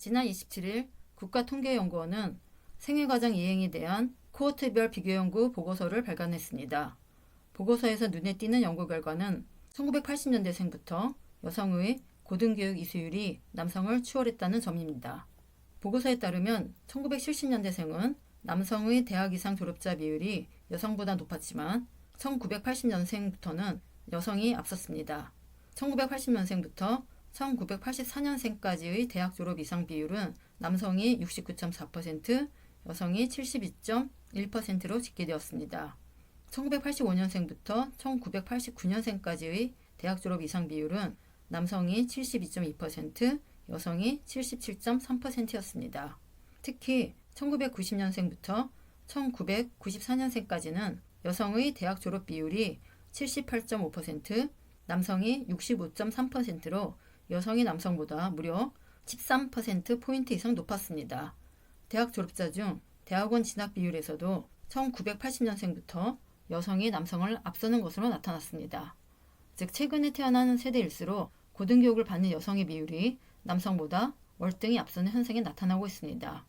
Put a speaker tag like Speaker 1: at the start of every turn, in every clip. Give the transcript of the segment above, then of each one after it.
Speaker 1: 지난 27일 국가통계연구원은 생애과정 이행에 대한 코호트별 비교연구 보고서를 발간했습니다. 보고서에서 눈에 띄는 연구 결과는 1980년대생부터 여성의 고등교육 이수율이 남성을 추월했다는 점입니다. 보고서에 따르면 1970년대생은 남성의 대학 이상 졸업자 비율이 여성보다 높았지만 1980년생부터는 여성이 앞섰습니다. 1980년생부터 1984년생까지의 대학 졸업 이상 비율은 남성이 69.4%, 여성이 72.1%로 집계되었습니다. 1985년생부터 1989년생까지의 대학 졸업 이상 비율은 남성이 72.2%, 여성이 77.3%였습니다. 특히 1990년생부터 1994년생까지는 여성의 대학 졸업 비율이 78.5%, 남성이 65.3%로 여성이 남성보다 무려 13%포인트 이상 높았습니다. 대학 졸업자 중 대학원 진학 비율에서도 1980년생부터 여성이 남성을 앞서는 것으로 나타났습니다. 즉 최근에 태어나는 세대일수록 고등교육을 받는 여성의 비율이 남성보다 월등히 앞서는 현상이 나타나고 있습니다.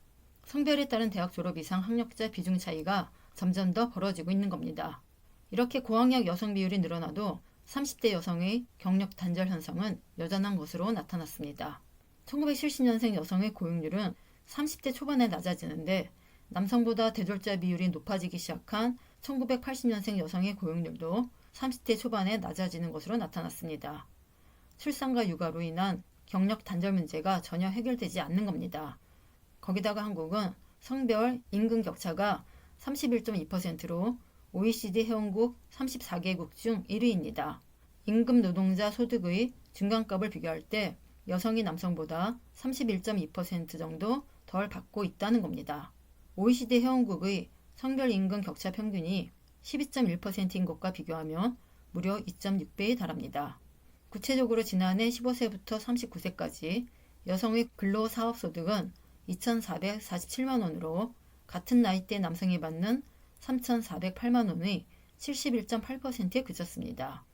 Speaker 1: 성별에 따른 대학 졸업 이상 학력자 비중 차이가 점점 더 벌어지고 있는 겁니다. 이렇게 고학력 여성 비율이 늘어나도 30대 여성의 경력 단절 현상은 여전한 것으로 나타났습니다. 1970년생 여성의 고용률은 30대 초반에 낮아지는데 남성보다 대졸자 비율이 높아지기 시작한 1980년생 여성의 고용률도 30대 초반에 낮아지는 것으로 나타났습니다. 출산과 육아로 인한 경력 단절 문제가 전혀 해결되지 않는 겁니다. 거기다가 한국은 성별 임금 격차가 31.2%로 OECD 회원국 34개국 중 1위입니다. 임금 노동자 소득의 중간값을 비교할 때 여성이 남성보다 31.2% 정도 덜 받고 있다는 겁니다. OECD 회원국의 성별 임금 격차 평균이 12.1%인 것과 비교하면 무려 2.6배에 달합니다. 구체적으로 지난해 15세부터 39세까지 여성의 근로사업소득은 2,447만 원으로 같은 나이대 남성이 받는 3,408만 원의 71.8%에 그쳤습니다.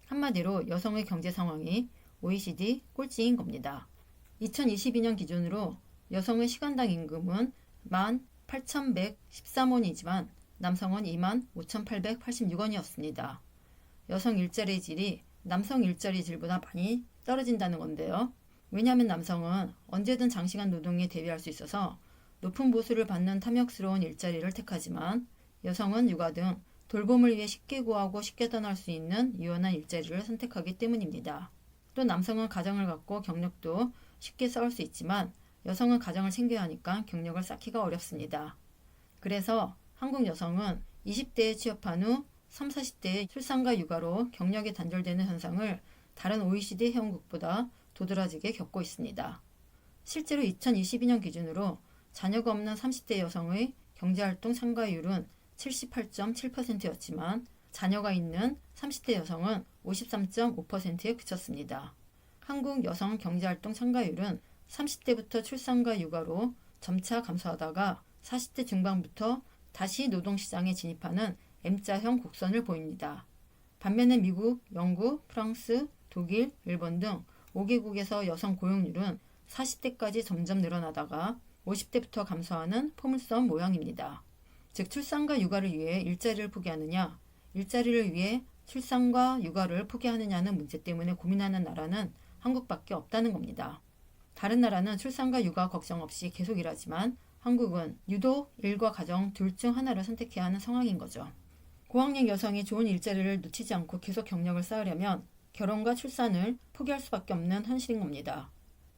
Speaker 1: 한마디로 여성의 경제 상황이 OECD 꼴찌인 겁니다. 2022년 기준으로 여성의 시간당 임금은 18,113원이지만 남성은 25,886원이었습니다. 여성 일자리 질이 남성 일자리 질보다 많이 떨어진다는 건데요. 왜냐하면 남성은 언제든 장시간 노동에 대비할 수 있어서 높은 보수를 받는 탐욕스러운 일자리를 택하지만 여성은 육아 등 돌봄을 위해 쉽게 구하고 쉽게 떠날 수 있는 유연한 일자리를 선택하기 때문입니다. 또 남성은 가정을 갖고 경력도 쉽게 쌓을 수 있지만 여성은 가정을 챙겨야 하니까 경력을 쌓기가 어렵습니다. 그래서 한국 여성은 20대에 취업한 후 30, 40대의 출산과 육아로 경력이 단절되는 현상을 다른 OECD 회원국보다 도드라지게 겪고 있습니다. 실제로 2022년 기준으로 자녀가 없는 30대 여성의 경제활동 참가율은 78.7%였지만 자녀가 있는 30대 여성은 53.5%에 그쳤습니다. 한국 여성 경제활동 참가율은 30대부터 출산과 육아로 점차 감소하다가 40대 중반부터 다시 노동시장에 진입하는 M자형 곡선을 보입니다. 반면에 미국, 영국, 프랑스, 독일, 일본 등 5개국에서 여성 고용률은 40대까지 점점 늘어나다가 50대부터 감소하는 포물선 모양입니다. 즉 출산과 육아를 위해 일자리를 포기하느냐, 일자리를 위해 출산과 육아를 포기하느냐는 문제 때문에 고민하는 나라는 한국밖에 없다는 겁니다. 다른 나라는 출산과 육아 걱정 없이 계속 일하지만 한국은 유독 일과 가정 둘 중 하나를 선택해야 하는 상황인 거죠. 고학력 여성이 좋은 일자리를 놓치지 않고 계속 경력을 쌓으려면 결혼과 출산을 포기할 수밖에 없는 현실인 겁니다.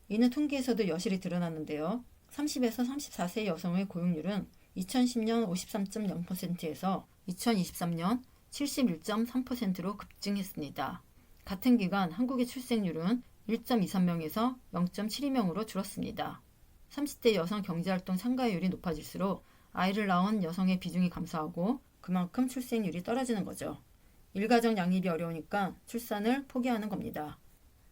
Speaker 1: 이는 통계에서도 여실히 드러났는데요. 30에서 34세 여성의 고용률은 2010년 53.0%에서 2023년 71.3%로 급증했습니다. 같은 기간 한국의 출생률은 1.23명에서 0.72명으로 줄었습니다. 30대 여성 경제활동 참가율이 높아질수록 아이를 낳은 여성의 비중이 감소하고 그만큼 출생률이 떨어지는 거죠. 일가정 양립이 어려우니까 출산을 포기하는 겁니다.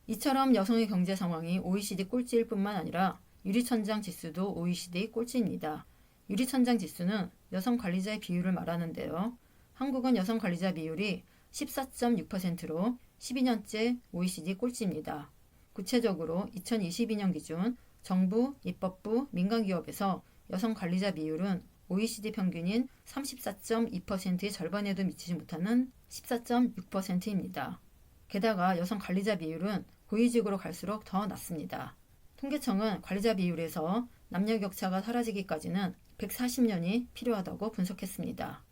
Speaker 1: 이처럼 여성의 경제 상황이 OECD 꼴찌일 뿐만 아니라 유리천장 지수도 OECD 꼴찌입니다. 유리천장 지수는 여성 관리자의 비율을 말하는데요. 한국은 여성 관리자 비율이 14.6%로 12년째 OECD 꼴찌입니다. 구체적으로 2022년 기준 정부, 입법부, 민간기업에서 여성 관리자 비율은 OECD 평균인 34.2%의 절반에도 미치지 못하는 14.6%입니다. 게다가 여성 관리자 비율은 고위직으로 갈수록 더 낮습니다. 통계청은 관리자 비율에서 남녀 격차가 사라지기까지는 140년이 필요하다고 분석했습니다.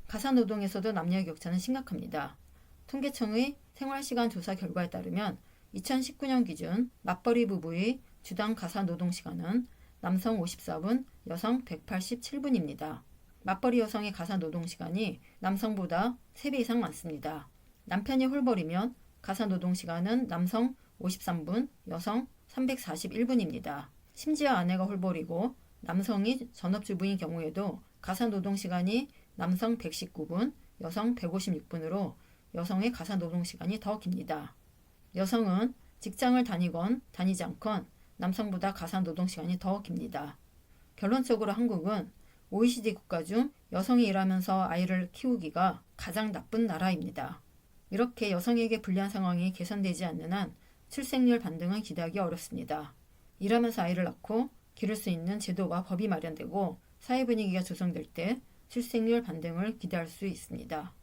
Speaker 1: 가사노동에서도 남녀 격차는 심각합니다. 통계청의 생활시간 조사 결과에 따르면 2019년 기준 맞벌이 부부의 주당 가사노동시간은 남성 54분, 여성 187분입니다. 맞벌이 여성의 가사노동시간이 남성보다 3배 이상 많습니다. 남편이 홀벌이면 가사노동시간은 남성 53분, 여성 341분입니다. 심지어 아내가 홀벌이고 남성이 전업주부인 경우에도 가사노동시간이 남성 119분, 여성 156분으로 여성의 가사노동시간이 더 깁니다. 여성은 직장을 다니건 다니지 않건 남성보다 가사노동시간이 더 깁니다. 결론적으로 한국은 OECD 국가 중 여성이 일하면서 아이를 키우기가 가장 나쁜 나라입니다. 이렇게 여성에게 불리한 상황이 개선되지 않는 한 출생률 반등은 기대하기 어렵습니다. 일하면서 아이를 낳고 기를 수 있는 제도와 법이 마련되고 사회 분위기가 조성될 때 출생률 반등을 기대할 수 있습니다.